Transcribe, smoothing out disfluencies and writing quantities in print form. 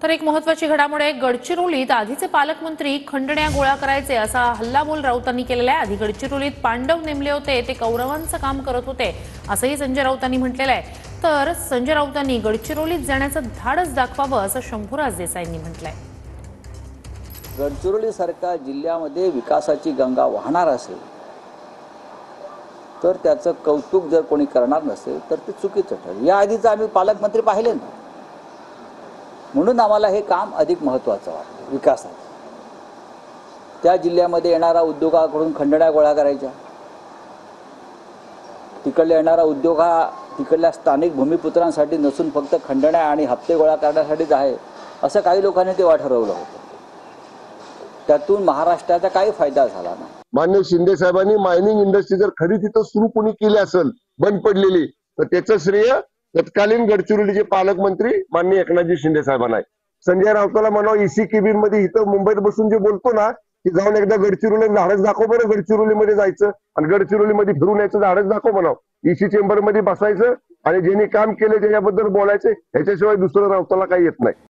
तर एक महत्त्वाची घडामोड आहे। गडचिरोलीत आधीचे पालकमंत्री खंडण्या गोळा करायचे असा हल्लाबोल राऊतांनी केलेला आहे। आधी गडचिरोलीत पांडव नेमले होते, ते कौरवांचं काम करत होते असंही संजय राऊतांनी म्हटलेलं आहे। तर संजय राऊतांनी गडचिरोलीत जाण्याचं धाडस दाखवावं असं शंभूराज देसाईंनी म्हटलंय। गडचिरोली सारख्या जिल्ह्यामध्ये विकासाची गंगा वाहणार असेल तर त्याचं कौतुक जर कोणी करणार नसेल तर ते चुकीचं ठरेल। या आधीच आम्ही पालकमंत्री पाहिले ना, म्हणून आम्हाला हे काम अधिक महत्त्वाचं वाटतं। विकासाचं त्या जिल्ह्यामध्ये येणारा उद्योगाकडून खंडण्या गोळा करायच्या, तिकडले येणारा उद्योग हा तिकडल्या स्थानिक भूमिपुत्रांसाठी नसून फक्त खंडण्या आणि हप्ते गोळा करण्यासाठीच आहे असं काही लोकांनी तेव्हा ठरवलं होतं। त्यातून महाराष्ट्राचा काही फायदा झाला नाही। माननीय शिंदे साहेबांनी मायनिंग इंडस्ट्री जर खरी तिथं सुरू कोणी केली असेल बंद पडलेली, तर त्याचं श्रेय तत्कालीन गडचिरोलीचे पालकमंत्री माननीय एकनाथजी शिंदे साहेबांना आहे। संजय राऊताला म्हणावं ईसी केबिन मध्ये इथं मुंबईत बसून जे बोलतो ना, की जाऊन एकदा गडचिरोली धाडस दाखव बरं, गडचिरोलीमध्ये जायचं आणि गडचिरोलीमध्ये फिरून यायचं धाडस दाखव म्हणावं। ईसी चेंबर मध्ये बसायचं आणि ज्यांनी काम केलं त्याच्याबद्दल बोलायचं, ह्याच्याशिवाय दुसरं राऊताला काही येत नाही।